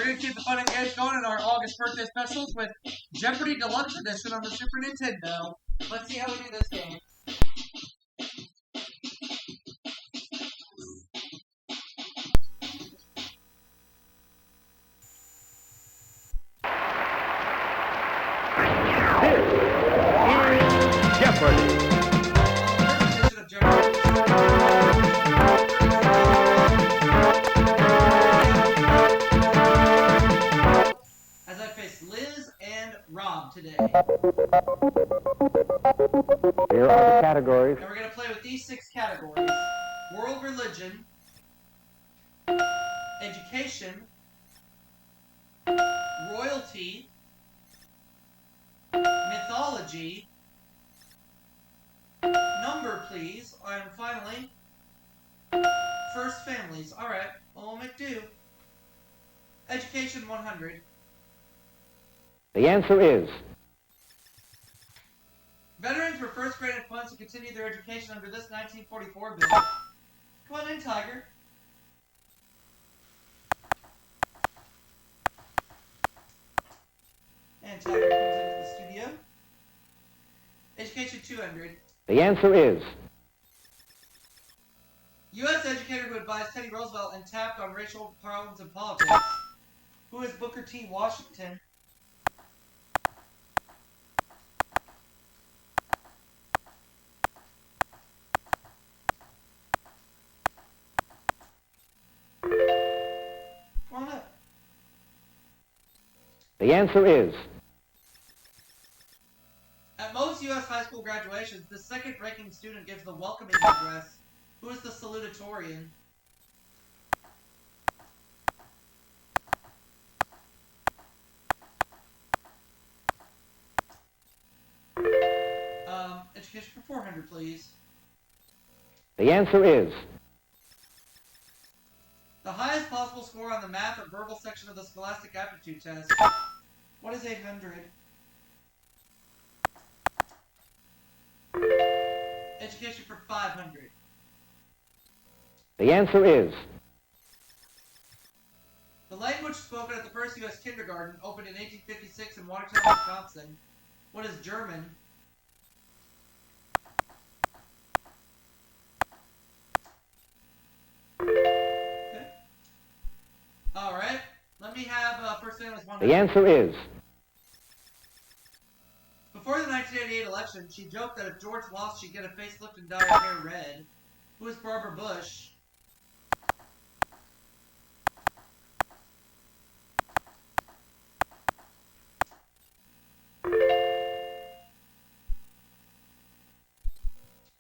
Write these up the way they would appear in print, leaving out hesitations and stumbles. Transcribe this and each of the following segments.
we're going to keep the fun and games going in our August birthday specials with Jeopardy Deluxe Edition on the Super Nintendo. Let's see how we do this game. Jeopardy! As I face Liz and Rob today. Here are the categories. And we're going to play with these 6 categories. World religion, education, royalty, mythology, number please, and finally, first families. Alright, well, we'll make do. Education 100. The answer is... Veterans were first granted funds to continue their education under this 1944 bill. Come on in, Tiger. And Tiger comes into the studio. Education 200. The answer is... U.S. educator who advised Teddy Roosevelt and tapped on racial problems in politics. Who is Booker T. Washington? Come on up. The answer is... At most U.S. high school graduations, the second-ranking student gives the welcoming address. Who is the salutatorian? Education for 400, please. The answer is... The highest possible score on the math or verbal section of the Scholastic Aptitude Test. What is 800? Education for 500. The answer is... The language spoken at the first U.S. kindergarten opened in 1856 in Watertown, Wisconsin. What is German? Okay. Alright. Let me have first families 100. The answer is... Before the 1988 election, she joked that if George lost, she'd get a facelift and dye her hair red. Who is Barbara Bush?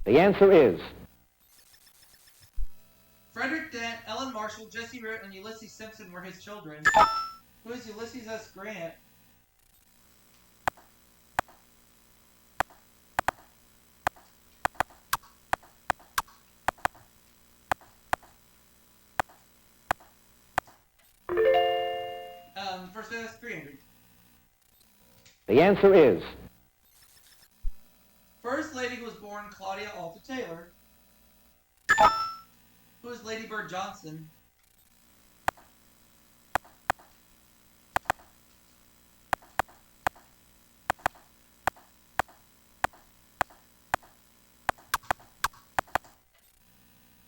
The answer is... Frederick Dent, Ellen Marshall, Jesse Root, and Ulysses Simpson were his children. Who is Ulysses S. Grant? First name is 300. The answer is... First lady who was born, Claudia Alta Taylor. Who is Lady Bird Johnson?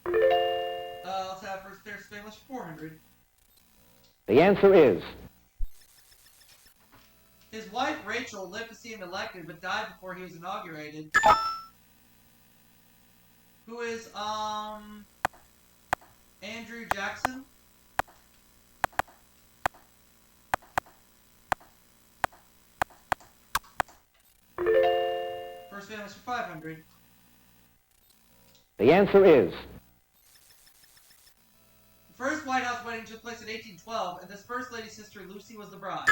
Let's have first famous 400. The answer is... His wife, Rachel, lived to see him elected, but died before he was inaugurated. Who is, Andrew Jackson? First family for 500. The answer is... The first White House wedding took place in 1812, and this first lady's sister, Lucy, was the bride.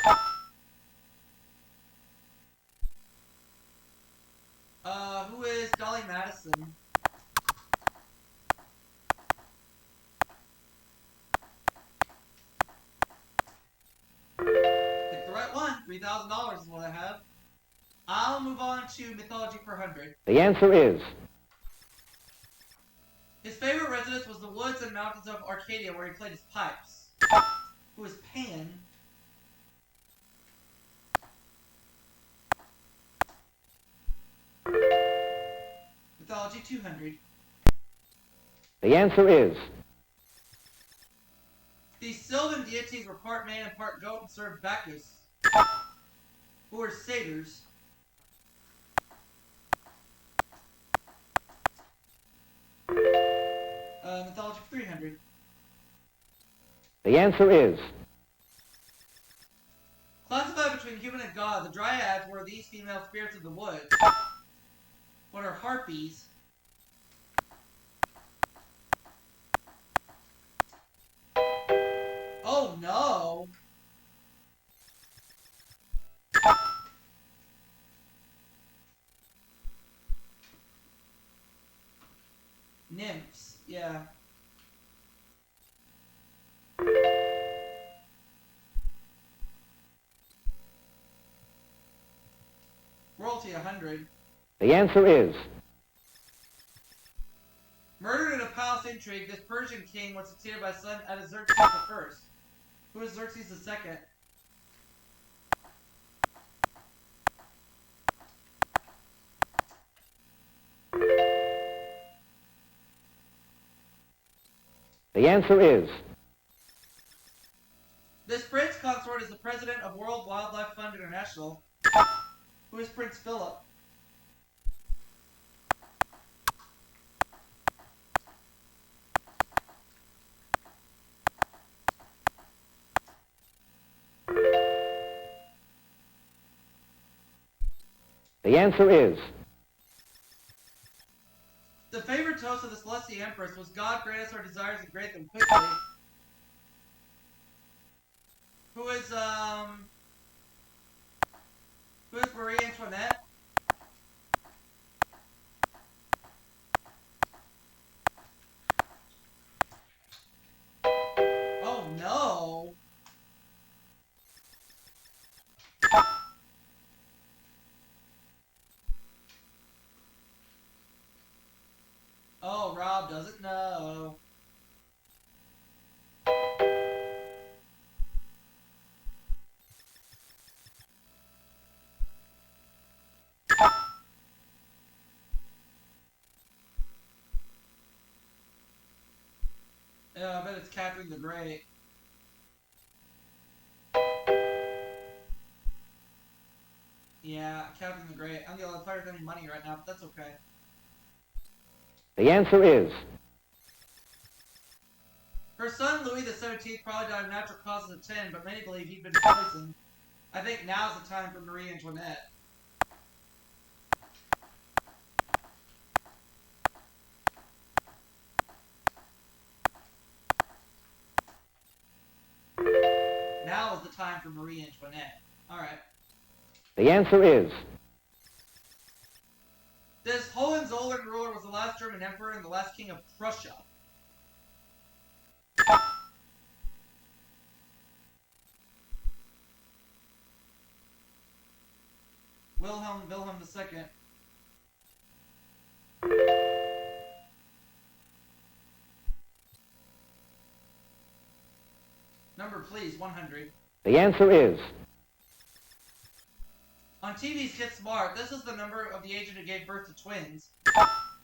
Who is Dolly Madison? Pick the right one. $3,000 is what I have. I'll move on to mythology for 100. The answer is... His favorite residence was the woods and mountains of Arcadia, where he played his pipes. Who is Pan? Mythology 200. The answer is These Sylvan deities were part man and part goat and served Bacchus, who were satyrs. Mythology 300. the answer is Classified between human and god, the dryads were these female spirits of the woods. What are harpies? Oh no! Nymphs, yeah. Royalty 100. the answer is Murdered in a palace intrigue, this Persian king was succeeded by his son Artaxerxes I. Who is Xerxes II? the answer is This prince consort is the president of World Wildlife Fund International. Who is Prince Philip? the answer is The favorite toast of the Celestial Empress was God grant us our desires and grant them quickly. Who is Marie Antoinette? Oh no! Oh, Rob doesn't know. Yeah, I bet it's Catherine the Great. Yeah, Catherine the Great. I'm the only player with any money right now, but that's okay. the answer is Her son, Louis XVII, probably died of natural causes at 10, but many believe he'd been poisoned. I think now's the time for Marie Antoinette. Now is the time for Marie Antoinette. Alright. the answer is This Hohenzollern ruler was the last German emperor and the last king of Prussia. Wilhelm II. Number, please, 100. the answer is On TV's Get Smart, this is the number of the agent who gave birth to twins,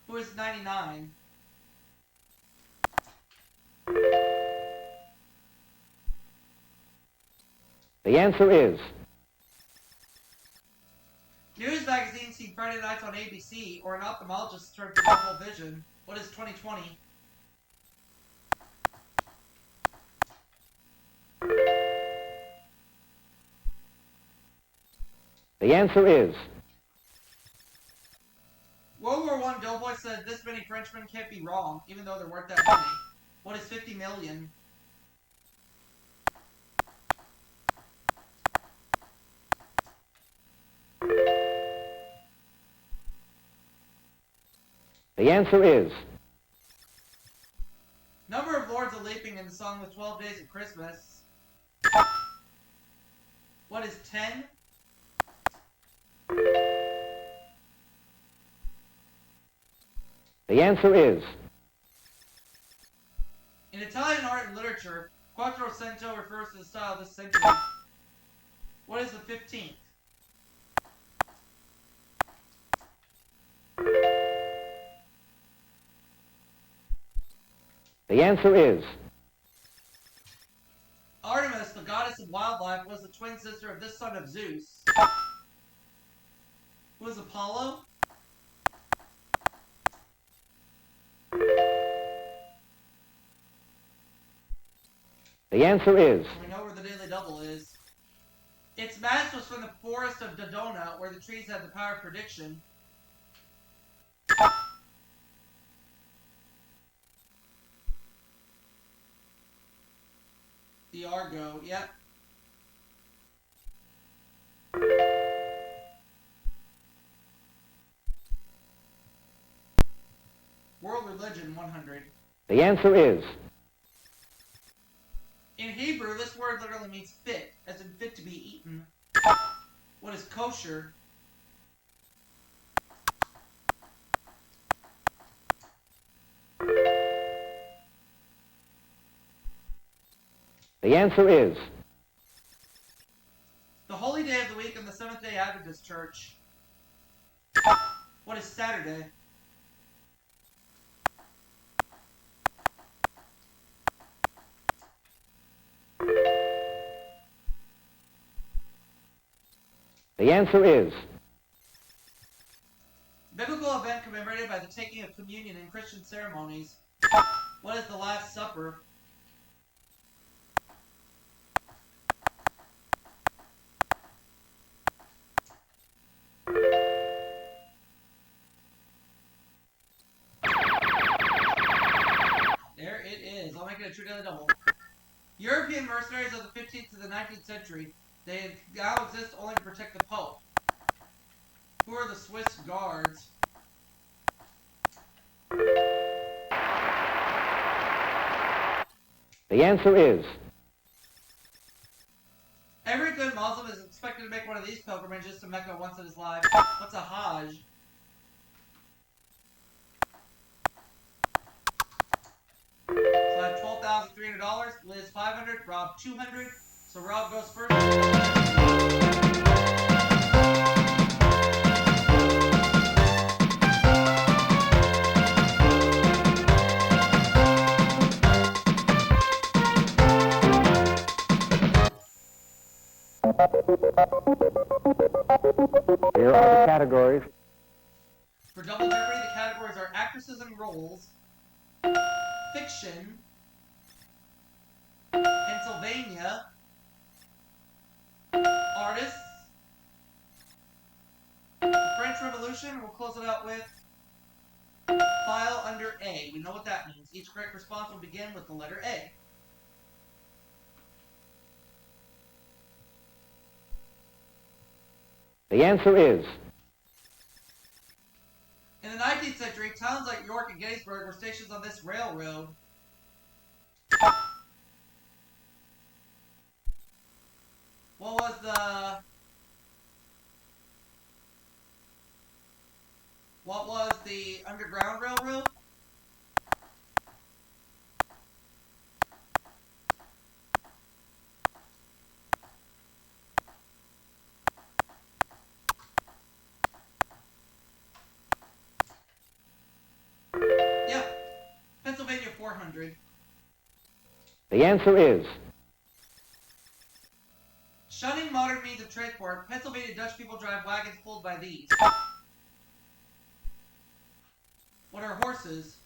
who is 99. the answer is News magazines seen Friday nights on ABC, or an ophthalmologist turned to double vision. What is 2020? the answer is World War I Doughboy said this many Frenchmen can't be wrong, even though there weren't that many. What is 50 million? the answer is Number of Lords of Leaping in the song The 12 Days of Christmas. What is 10? the answer is In Italian art and literature, Quattrocento refers to the style of this century. What is the 15th? The answer is Artemis, the goddess of wildlife, was the twin sister of this son of Zeus. Who was Apollo? the answer is We know where the Daily Double is. Its mass was from the forest of Dodona, where the trees had the power of prediction. The Argo, yep. World Religion 100. the answer is In Hebrew, this word literally means fit, as in fit to be eaten. What is kosher? the answer is The holy day of the week in the Seventh-day Adventist Church. What is Saturday? the answer is Biblical event commemorated by the taking of communion in Christian ceremonies. What is the Last Supper? There it is. I'll make it a true daily double. European mercenaries of the 15th to the 19th century. They now exist only to protect the Pope. Who are the Swiss Guards? the answer is Every good Muslim is expected to make one of these pilgrimages to Mecca once in his life. What's a Hajj? So I have $12,300, Liz $500, Rob $200. So Rob goes first. Here are the categories. For Double Jeopardy, the categories are actresses and roles, fiction, Pennsylvania, artists, the French Revolution. We'll close it out with file under A. We know what that means. Each correct response will begin with the letter A. The answer is In the 19th century, towns like York and Gettysburg were stations on this railroad. What was the Underground Railroad? Yeah, Pennsylvania 400. The answer is Shunning modern means of transport, Pennsylvania Dutch people drive wagons pulled by these. What are horses?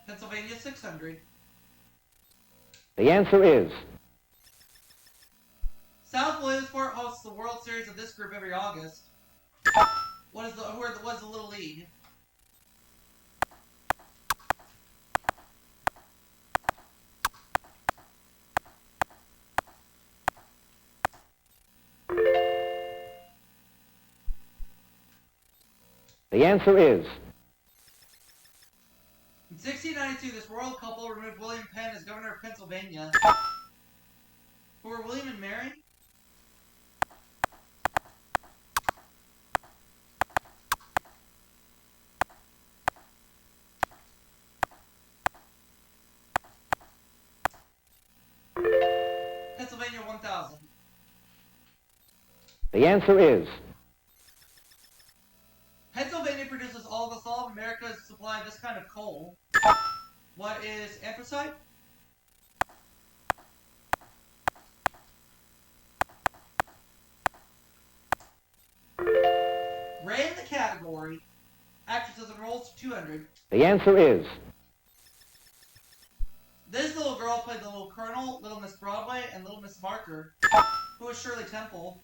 Pennsylvania 600. The answer is South Williamsport hosts the World Series of this group every August. What is the Little League? The answer is In 1692, this royal couple removed William Penn as governor of Pennsylvania. Who were William and Mary? Pennsylvania 1000. the answer is Pennsylvania produces all the Salt of America America's supply of this kind of coal? What is anthracite? Ray in the category. Actresses and roles, 200. The answer is. This little girl played the Little Colonel, Little Miss Broadway, and Little Miss Marker. Who was Shirley Temple?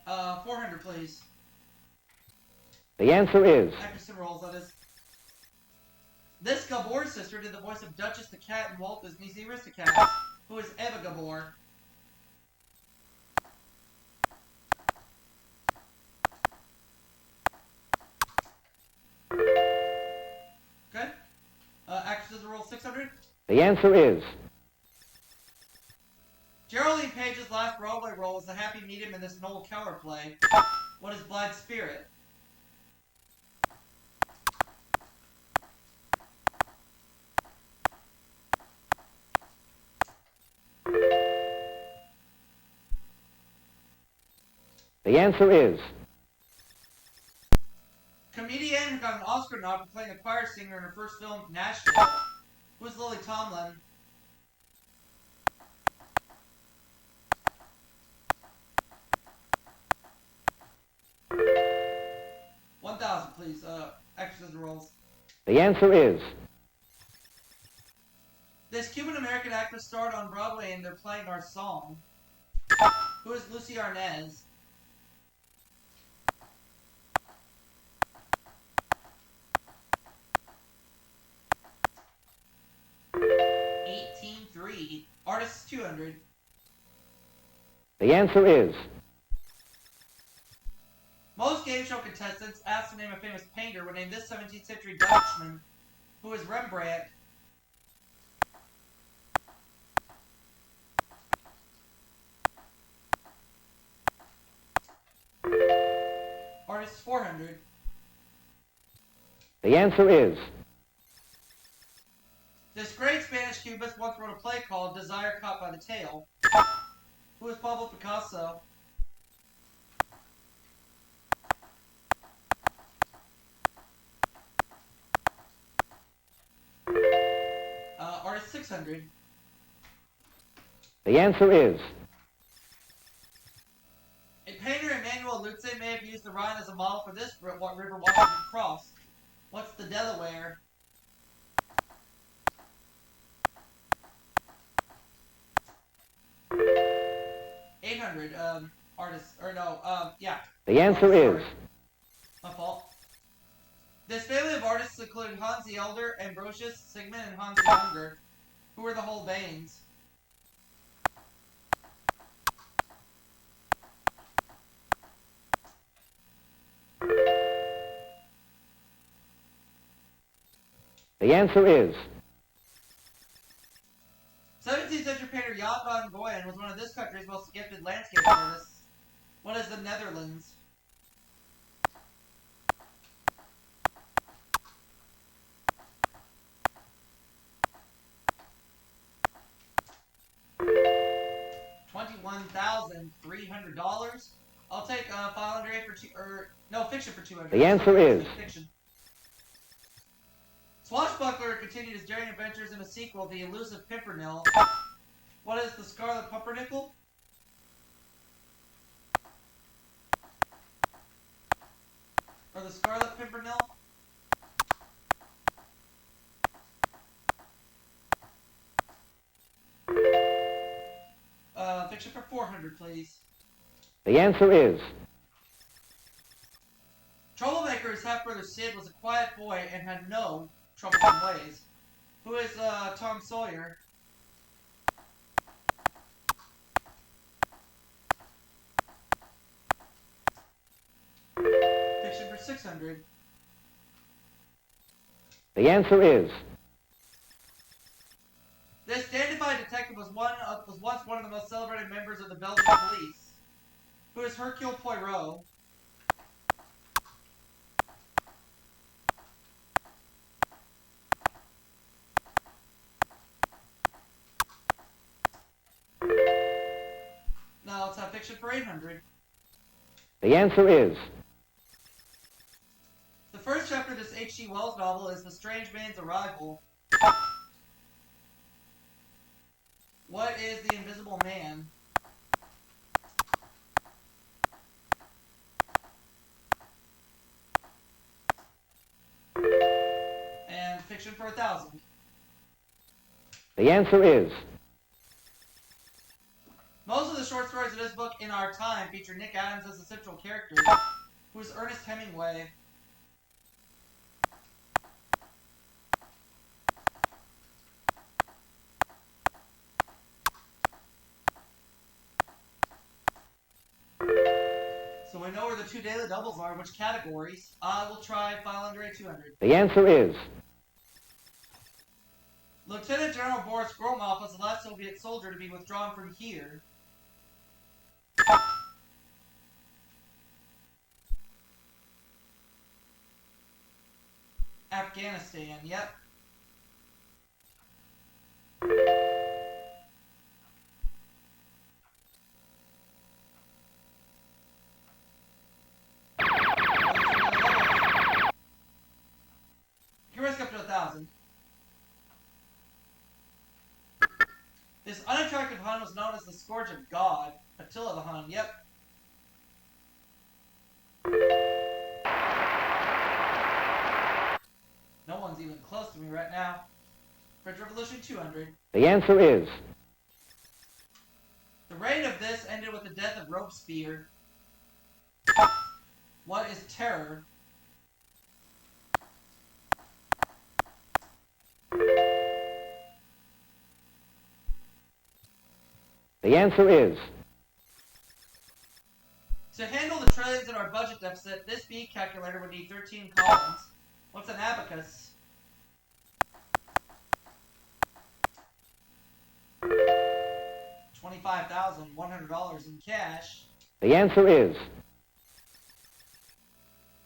Uh, 400, please. The answer is. Actress and roles, that is. This Gabor sister did the voice of Duchess the Cat in Walt Disney's The Aristocats. Who is Eva Gabor? Good. Actresses and roles, 600. The answer is. Geraldine Page's last Broadway role was the happy medium in this Noel Keller play. What is Blind Spirit? The answer is. Comedian who got an Oscar nod for playing a choir singer in her first film, Nashville. Who is Lily Tomlin? $1,000, please. Actresses and roles. The answer is. This Cuban-American actress starred on Broadway in They're Playing Our Song. Who is Lucy Arnaz? $18,300. Artist, 200. The answer is. Most game show contestants asked to name a famous painter would name this 17th century Dutchman, who is Rembrandt. Artist, 400. The answer is. This great Spanish cubist once wrote a play called Desire Caught by the Tail. Who is Pablo Picasso? Artist, 600. The answer is. A painter, Emmanuel Lutze, may have used the Rhine as a model for this river Washington Cross. What's the Delaware? $800. Artist, or no, yeah. The answer is. My fault. This family of artists included Hans the Elder, Ambrosius, Sigmund, and Hans the Younger, who were the Holbeins. The answer is. 17th century painter Jan van Goyen was one of this country's most gifted landscape artists. What is the Netherlands? $21,300. I'll take 500 for fiction for 200. The answer is. Fiction. Swashbuckler continued his daring adventures in a sequel, The Elusive Pimpernel. What is the Scarlet Pumpernickel? Or the Scarlet Pimpernel? Fiction for 400, please. The answer is. Troublemaker's half-brother Sid was a quiet boy and had no troublesome ways. Who is Tom Sawyer? Fiction for 600. The answer is. This dandified detective was once one of the most celebrated members of the Belgian police. Who is Hercule Poirot? fiction for 800. The answer is. The first chapter of this H.G. Wells novel is The Strange Man's Arrival. What is the Invisible Man? And fiction for 1,000. The answer is. Most of the short stories of this book in our time feature Nick Adams as the central character, who is Ernest Hemingway. So we know where the 2 daily doubles are, which categories. We'll try file under A200. The answer is. Lieutenant General Boris Gromov was the last Soviet soldier to be withdrawn from here. Afghanistan, yep. You risk up to 1,000. This unattractive Hun was known as the Scourge of God. Attila the Hun, yep. No one's even close to me right now. French Revolution 200. The answer is. The reign of this ended with the death of Robespierre. What is terror? The answer is. To handle the trillions in our budget deficit, this B calculator would need 13 columns. What's an abacus? $25,100 in cash. The answer is.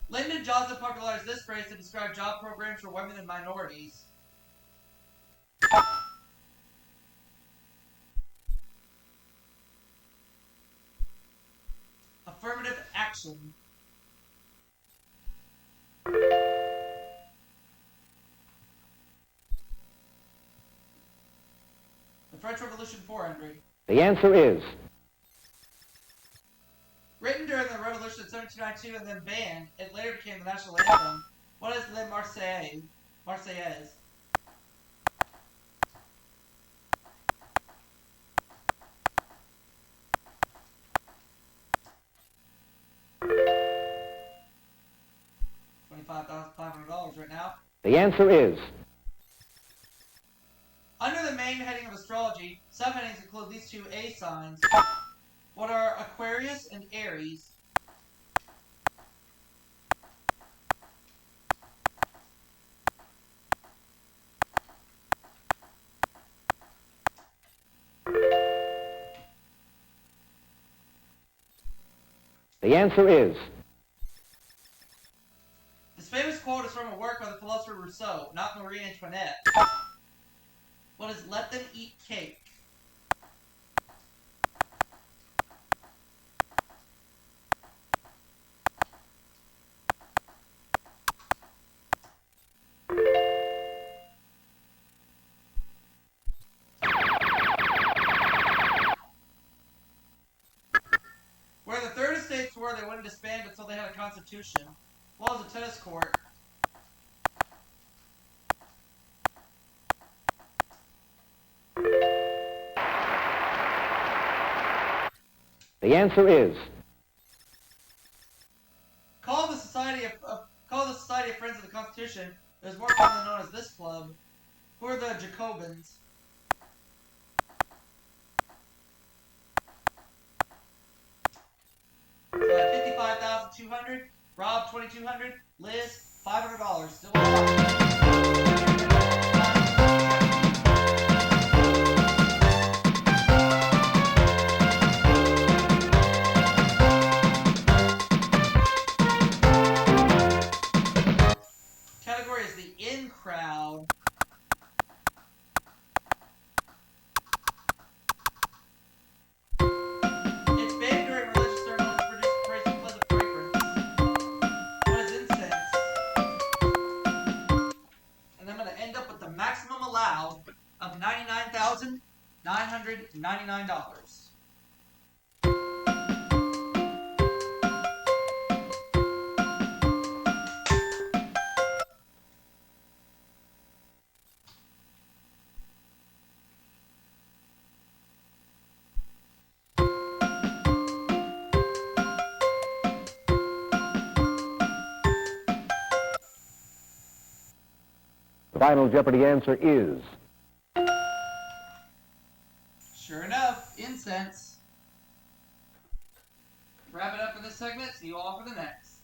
Lyndon Johnson popularized this phrase to describe job programs for women and minorities. Affirmative action. The French Revolution 400. The answer is. Written during the Revolution of 1792 and then banned, it later became the national anthem. What is Le Marseillaise? Marseillaise. $25,500 right now. The answer is. Under the main heading of astrology, subheadings include these 2 A signs. What are Aquarius and Aries? The answer is. This famous quote is from a work by the philosopher Rousseau, not Marie Antoinette. What is let them eat cake? Where the third estates were, they wouldn't disband until they had a constitution. Well, as a tennis court. The answer is. Call the Society of Friends of the Constitution. It was more commonly known as this club. Who are the Jacobins? So 55,200. Rob 2,200. Liz $500. Still category is the in crowd. It's banned $1,999. The final Jeopardy answer is... Sure enough, incense. Wrap it up for this segment. See you all for the next.